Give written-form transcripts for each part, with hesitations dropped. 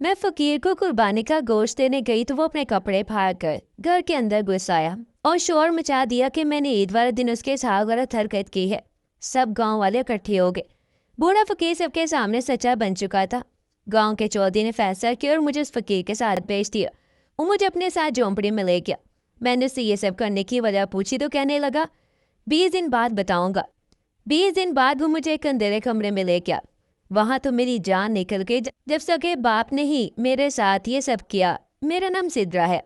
मैं फकीर को कुर्बानी का गोश्त देने गई तो वो अपने कपड़े फाड़ कर घर के अंदर घुस आया और शोर मचा दिया कि मैंने ईद वाले दिन उसके साथ गलत हरकत की है। सब गांव वाले इकट्ठे हो गए। बूढ़ा फकीर सबके सामने सच्चा बन चुका था। गांव के चौधरी ने फैसला किया और मुझे उस फकीर के साथ भेज दिया। वो मुझे अपने साथ झोंपड़ी में ले गया। मैंने उससे ये सब करने की वजह पूछी तो कहने लगा, 20 दिन बाद बताऊंगा। 20 दिन बाद वो मुझे एक अंधेरे कमरे में ले गया। वहां तो मेरी जान निकल गई जब सगे बाप ने ही मेरे साथ ये सब किया। मेरा नाम सिद्रा है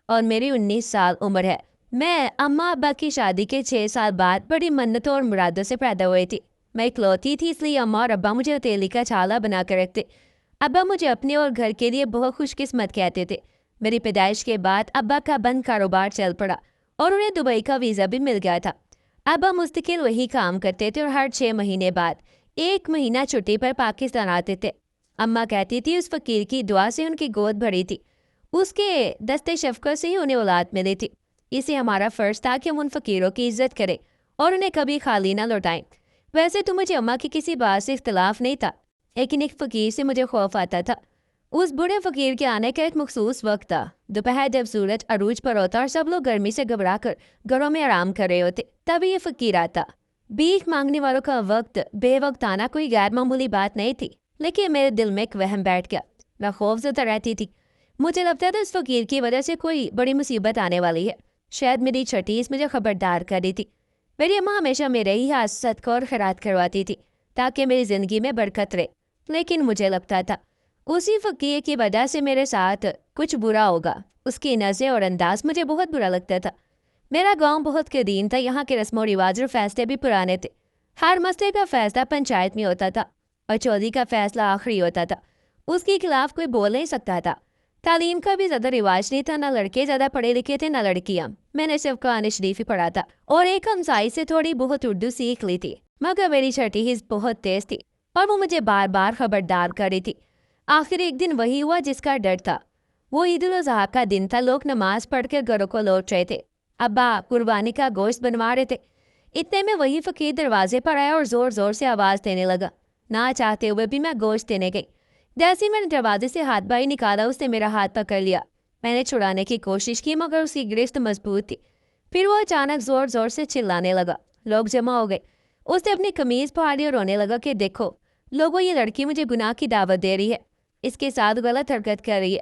और मेरी 19 साल उम्र है। मैं अम्मा अब्बा की शादी के 6 साल बाद बड़ी मन्नतों और मुरादों से पैदा हुई थी। मैं इकलौती थी, इसलिए अम्मा और अब्बा मुझे हथेली का छाला बना कर रखते। अब्बा मुझे अपने और घर के लिए बहुत खुशकिस्मत कहते थे। मेरी पैदाइश के बाद अब्बा का बंद कारोबार चल पड़ा और उन्हें दुबई का वीज़ा भी मिल गया था। अब्बा मुस्तकिल वही काम करते थे और हर 6 महीने बाद 1 महीना छुट्टी पर पाकिस्तान आते थे। अम्मा कहती थी उस फकीर की दुआ से उनकी गोद भरी थी। उसके दस्ते शफकत से ही उन्हें औलाद मिली थी। इसे हमारा फ़र्ज था कि हम उन फ़कीरों की इज्जत करें और उन्हें कभी खाली ना लौटाएं। वैसे तो मुझे अम्मा की किसी बात से इख्तलाफ नहीं था, लेकिन एक फ़कीर से मुझे खौफ आता था। उस बूढ़े फ़कीर के आने का एक मखसूस वक्त था, दोपहर जब सूरज अरूज पर होता और सब लोग गर्मी से घबरा कर घरों में आराम कर रहे होते, तभी ये फ़कीर आता। भीख मांगने वालों का वक्त बेवक्त आना कोई गैर मामूली बात नहीं थी, लेकिन मेरे दिल में एक वहम बैठ गया। मैं खौफज़दा रहती थी। मुझे लगता था इस फ़कीर की वजह से कोई बड़ी मुसीबत आने वाली है। शायद मेरी छठीस मुझे खबरदार कर रही थी। मेरी अम्मा हमेशा मेरे ही हाथ सदका और खैरात करवाती थी ताकि मेरी ज़िंदगी में बरकत रहे। लेकिन मुझे लगता था उसी फ़कीर की वजह से मेरे साथ कुछ बुरा होगा। उसकी नज़रें और अंदाज मुझे बहुत बुरा लगता था। मेरा गांव बहुत कदीम था। यहाँ के रस्म और रिवाज और फैसले भी पुराने थे। हर मसले का फैसला पंचायत में होता था और चौधरी का फैसला आखिरी होता था। उसके खिलाफ कोई बोल नहीं सकता था। तालीम का भी ज़्यादा रिवाज नहीं था, ना लड़के ज़्यादा पढ़े लिखे थे ना लड़कियाँ। मैंने सिर्फ कुरान शरीफ ही पढ़ा था और एक हमसाई से थोड़ी बहुत उर्दू सीख ली थी, मगर मेरी छठी हिस्स बहुत तेज थी और वो मुझे बार बार खबरदार कर रही थी। आखिर एक दिन वही हुआ जिसका डर था। वो ईद उल अज़हा का दिन था। लोग नमाज पढ़कर घरों को लौट रहे थे। अब्बा कुर्बानी का गोश्त बनवा रहे थे। इतने में वही फकीर दरवाजे पर आया और जोर जोर से आवाज़ देने लगा। ना चाहते हुए भी मैं गोश्त देने गई। जैसे ही मैंने दरवाजे से हाथ बाहर निकाला, उसने मेरा हाथ पकड़ लिया। मैंने छुड़ाने की कोशिश की, मगर उसकी गिरफ्त मजबूत थी। फिर वो अचानक जोर जोर से चिल्लाने लगा। लोग जमा हो गए। उसने अपनी कमीज फाड़ी और रोने लगा कि देखो लोगों, ये लड़की मुझे गुनाह की दावत दे रही है, इसके साथ गलत हरकत कर रही है।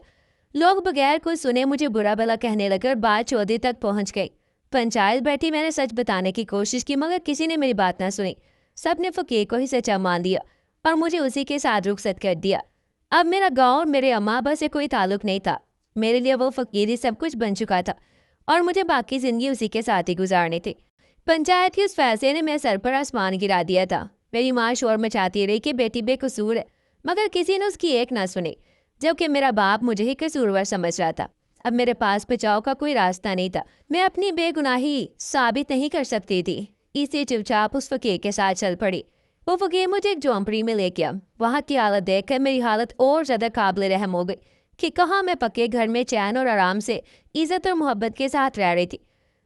लोग बगैर कुछ सुने मुझे बुरा भला कहने लगे और बात चौधरी तक पहुंच गई। पंचायत बैठी। मैंने सच बताने की कोशिश की, मगर किसी ने मेरी बात ना सुनी। सब ने फकीर को ही सच्चा मान दिया और मुझे उसी के साथ रुखसत कर दिया। अब मेरा गांव और मेरे अम्मा अब्बा से कोई ताल्लुक नहीं था। मेरे लिए वो फकीर ही सब कुछ बन चुका था और मुझे बाकी ज़िंदगी उसी के साथ ही गुजारनी थी। पंचायत के उस फैसले ने मेरे सर पर आसमान गिरा दिया था। मेरी माँ शोर मचाती रही कि बेटी बेकसूर है, मगर किसी ने उसकी एक ना सुनी, जबकि मेरा बाप मुझे ही कसूरवार समझ रहा था। अब मेरे पास बचाव का कोई रास्ता नहीं था। मैं अपनी बेगुनाही साबित नहीं कर सकती थी, इसलिए चुपचाप उस फकीर के साथ चल पड़ी। वो फकीर मुझे एक झोंपड़ी में ले गया। वहाँ की हालत देखकर मेरी हालत और ज़्यादा काबिल रहम हो गई कि कहाँ मैं पक्के घर में चैन और आराम से इज़्ज़त और मोहब्बत के साथ रह रही थी।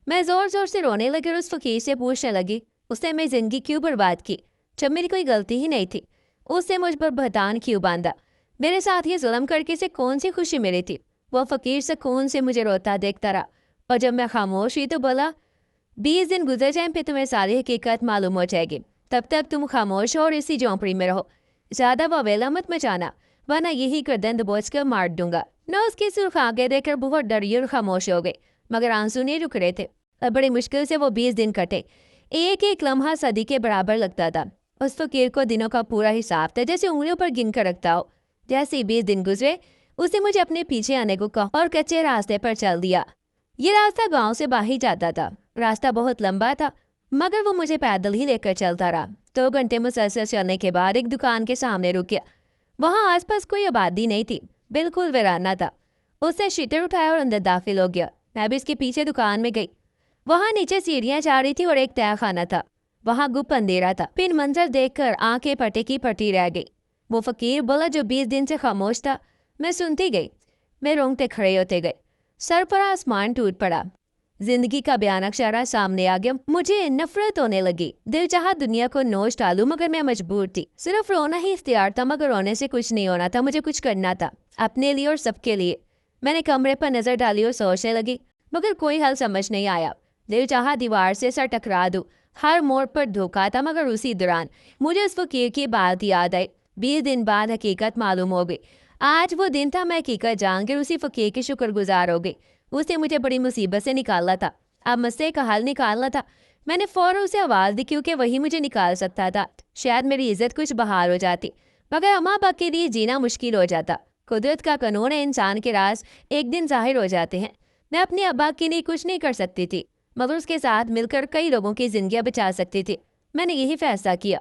मैं ज़ोर ज़ोर से रोने लगी और उस फकीर से पूछने लगी, उसने मेरी ज़िंदगी क्यों बर्बाद की जब मेरी कोई गलती ही नहीं थी? उससे मुझ पर बहतान क्यों बांधा? मेरे साथ ये जुल्म करके से कौन सी खुशी मिली थी? वो फकीर सुकून से मुझे रोता देखता रहा और जब मैं खामोश हुई तो बोला, 20 दिन गुजर जाएं फिर तुम्हें सारी हकीकत मालूम हो जाएगी। तब तक तुम खामोश हो और इसी झोंपड़ी में रहो। ज़्यादा ववेला मत मचाना, वरना यही गर्दन दबोच कर मार दूंगा। न उसकी सुर्ख आगे देखकर बहुत डरी और खामोश हो गई, मगर आंसू नहीं रुक रहे थे। अब बड़ी मुश्किल से वो 20 दिन कटे। एक एक लम्हा सदी के बराबर लगता था। उस फकीर को दिनों का पूरा हिसाब था, जैसे उंगलियों पर गिन कर रखता हो। जैसे ही 20 दिन गुजरे, उसने मुझे अपने पीछे आने को कहा और कच्चे रास्ते पर चल दिया। ये रास्ता गांव से बाहर जाता था। रास्ता बहुत लंबा था, मगर वो मुझे पैदल ही लेकर चलता रहा। 2 घंटे मुसलसल चलने के बाद एक दुकान के सामने रुक गया। वहाँ आसपास कोई आबादी नहीं थी, बिल्कुल वीराना था। उसने शीटर उठाया और अंदर दाखिल हो गया। मैं भी इसके पीछे दुकान में गई। वहाँ नीचे सीढ़ियाँ जा रही थी और एक तय खाना था। वहाँ गुप्त अंधेरा था। फिर मंजर देखकर आंखें पटे की पटी रह गई। वो फकीर बोला जो 20 दिन से खामोश था। मैं सुनती गई। मैं रोंगटे खड़े होते गए। सर पर आसमान टूट पड़ा। जिंदगी का भयानक चेहरा सामने आ गया। मुझे नफरत होने लगी। दिल चाहा दुनिया को नोच डालूं, मगर मैं मजबूर थी। सिर्फ रोना ही इख्तियार था, मगर रोने से कुछ नहीं होना था। मुझे कुछ करना था, अपने लिए और सबके लिए। मैंने कमरे पर नजर डाली और सोचने लगी, मगर कोई हल समझ नहीं आया। दिल चाहा दीवार से सर टकरा दूं। हर मोड़ पर धोखा था, मगर उसी दौरान मुझे उस फकीर की बात याद आई। 20 दिन बाद हकीकत मालूम हो गई। आज वो दिन था, मैं हकीकत जानकर उसी फकीर की शुक्रगुजार हो गई। उसने मुझे बड़ी मुसीबत से निकाला था। अब मसले का हल निकालना था। मैंने फौरन उसे आवाज़ दी, क्योंकि वही मुझे निकाल सकता था। शायद मेरी इज्जत कुछ बहाल हो जाती, मगर अम्मा अब्बा के लिए जीना मुश्किल हो जाता। कुदरत का कानून है, इंसान के राज एक दिन जाहिर हो जाते हैं। मैं अपने अब्बा के लिए कुछ नहीं कर सकती थी, मगर उसके साथ मिलकर कई लोगों की जिंदगियां बचा सकती थी। मैंने यही फैसला किया।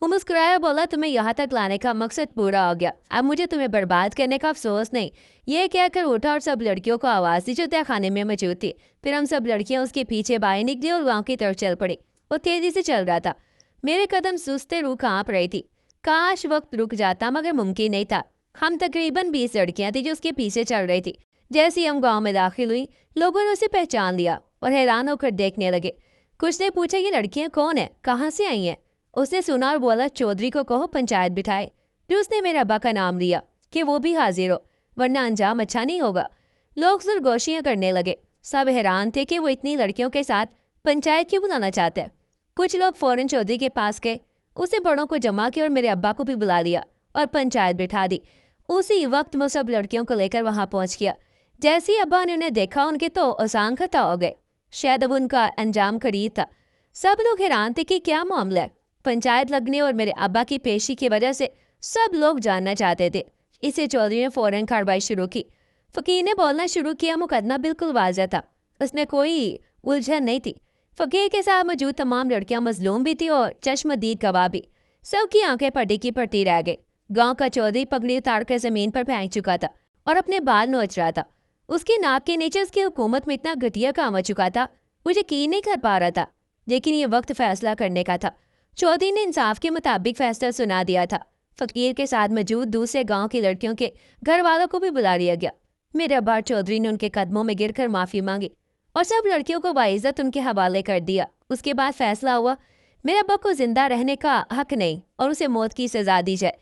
वो मुस्कुराया, बोला, तुम्हें यहाँ तक लाने का मकसद पूरा हो गया। अब मुझे तुम्हें बर्बाद करने का अफसोस नहीं। ये कहकर उठा और सब लड़कियों को आवाज़ दी जो तहखाने में मौजूद थी। फिर हम सब लड़कियां उसके पीछे बाहर निकली और गांव की तरफ चल पड़ी। वो तेजी से चल रहा था। मेरे कदम सुस्ते रूह कांप रही थी। काश वक्त रुक जाता, मगर मुमकिन नहीं था। हम तकरीबन 20 लड़कियां थी जो उसके पीछे चल रही थी। जैसे ही हम गांव में दाखिल हुई, लोगों ने उसे पहचान लिया और हैरान होकर देखने लगे। कुछ ने पूछा, ये लड़कियां कौन है, कहाँ से आई हैं? उसने सुना और बोला, चौधरी को कहो पंचायत बिठाए। फिर उसने मेरे अब्बा का नाम लिया कि वो भी हाजिर हो, वरना अंजाम अच्छा नहीं होगा। लोग सरगोशियां करने लगे। सब हैरान थे कि वो इतनी लड़कियों के साथ पंचायत क्यों बुलाना चाहते हैं। कुछ लोग फौरन चौधरी के पास गए, उसे बड़ों को जमा किया और मेरे अब्बा को भी बुला लिया और पंचायत बिठा दी। उसी वक्त वो सब लड़कियों को लेकर वहां पहुंच गया। जैसे ही अब्बा ने उन्हें देखा, उनके तो आसान खता हो गए। शायद अब उनका अंजाम करीब था। सब लोग हैरान थे कि क्या मामला है। पंचायत लगने और मेरे अब्बा की पेशी की वजह से सब लोग जानना चाहते थे। इसे चौधरी ने फौरन कार्रवाई शुरू की। फकीर ने बोलना शुरू किया। मुकदमा बिल्कुल वाज़ह था, उसमें कोई उलझन नहीं थी। फकीर के साथ मौजूद तमाम लड़कियां मजलूम भी थी और चश्मदीद गवाह भी। सबकी आंखें पटी की पटी रह गई। गांव का चौधरी पगड़ी उतार कर जमीन पर फेंक चुका था और अपने बाल नोच रहा था। उसकी नाक के नीचे उसकी हुकूमत में इतना घटिया काम हो चुका था, वो यकीन नहीं कर पा रहा था। लेकिन ये वक्त फैसला करने का था। चौधरी ने इंसाफ के मुताबिक फैसला सुना दिया था। फकीर के साथ मौजूद दूसरे गांव की लड़कियों के घर वालों को भी बुला लिया गया। मेरे अब्बा चौधरी ने उनके कदमों में गिरकर माफी मांगी और सब लड़कियों को बाइज्जत उनके हवाले कर दिया। उसके बाद फैसला हुआ, मेरे अब्बा को जिंदा रहने का हक नहीं और उसे मौत की सजा दी जाए।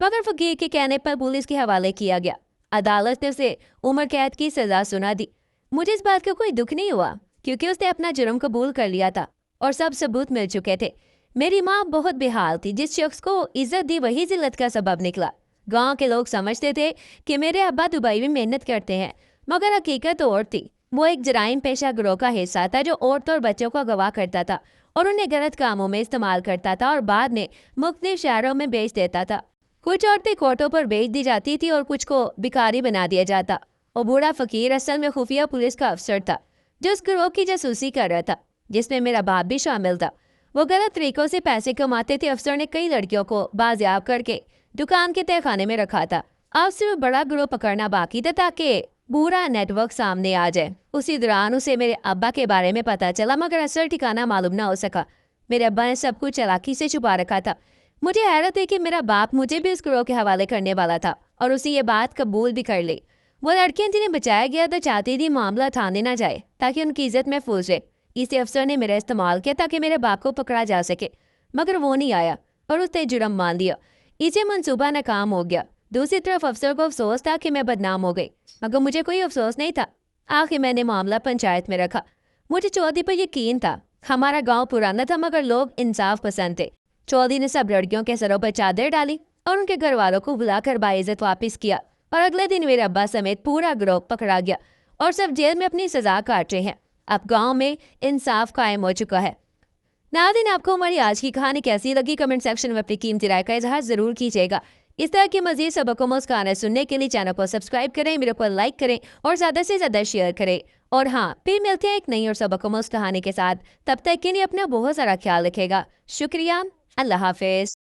मगर फकीर के कहने पर पुलिस के हवाले किया गया। अदालत ने उसे उम्र कैद की सजा सुना दी। मुझे इस बात का कोई दुख नहीं हुआ, क्योंकि उसने अपना जुर्म कबूल कर लिया था और सब सबूत मिल चुके थे। मेरी माँ बहुत बेहाल थी। जिस शख्स को इज्जत दी वही जिल्लत का सबब निकला। गांव के लोग समझते थे कि मेरे अब्बा दुबई में मेहनत करते हैं, मगर हकीकत और थी। वो एक जराइम पेशा गिरोह का हिस्सा था जो औरतों और बच्चों को अगवा करता था और उन्हें गलत कामों में इस्तेमाल करता था और बाद में मुख्तलिफ शहरों में बेच देता था। कुछ औरतें कोर्टों पर बेच दी जाती थी और कुछ को भिखारी बना दिया जाता। और बूढ़ा फकीर असल में खुफिया पुलिस का अफसर था जो उस गिरोह की जासूसी कर रहा था, जिसमें मेरा बाप भी शामिल था। वो गलत तरीकों से पैसे कमाते थे। अफसर ने कई लड़कियों को बाजियाब करके दुकान के तहखाने में रखा था। अब सिर्फ बड़ा गिरोह पकड़ना बाकी था ताकि पूरा नेटवर्क सामने आ जाए। उसी दौरान उसे मेरे अब्बा के बारे में पता चला, मगर असल ठिकाना मालूम ना हो सका। मेरे अब्बा ने सब कुछ चालाकी से छुपा रखा था। मुझे हैरत है कि मेरा बाप मुझे भी उस गिरोह के हवाले करने वाला था और उसे ये बात कबूल भी कर ली। वो लड़कियां जिन्हें बचाया गया तो चाहती थी मामला थाने ना जाए ताकि उनकी इज्जत महफूज रहे। इसे अफसर ने मेरा इस्तेमाल किया ताकि मेरे बाप को पकड़ा जा सके, मगर वो नहीं आया और उसने जुर्म मान लिया। इसे मंसूबा नाकाम हो गया। दूसरी तरफ अफसर को अफसोस था कि मैं बदनाम हो गई, मगर मुझे कोई अफसोस नहीं था। आखिर मैंने मामला पंचायत में रखा। मुझे चौधरी पर यकीन था। हमारा गांव पुराना था, मगर लोग इंसाफ पसंद थे। चौधरी ने सब लड़कियों के सरों पर चादर डाली और उनके घर वालों को बुलाकर बाइज्जत वापस किया। और अगले दिन मेरे अब्बा समेत पूरा गिरोह पकड़ा गया और सब जेल में अपनी सजा काट रहे हैं। अब गांव में इंसाफ कायम हो चुका है। नाज़रीन, आपको हमारी आज की कहानी कैसी लगी? कमेंट सेक्शन में अपनी कीमती राय का इजहार जरूर कीजिएगा। इस तरह के मजीद सबकों मुस्कान सुनने के लिए चैनल को सब्सक्राइब करें, मेरे को लाइक करें और ज़्यादा से ज़्यादा शेयर करें। और हाँ, फिर मिलते हैं एक नई और सबकों कहानी के साथ। तब तक के लिए अपना बहुत सारा ख्याल रखेगा। शुक्रिया। अल्लाह हाफिज।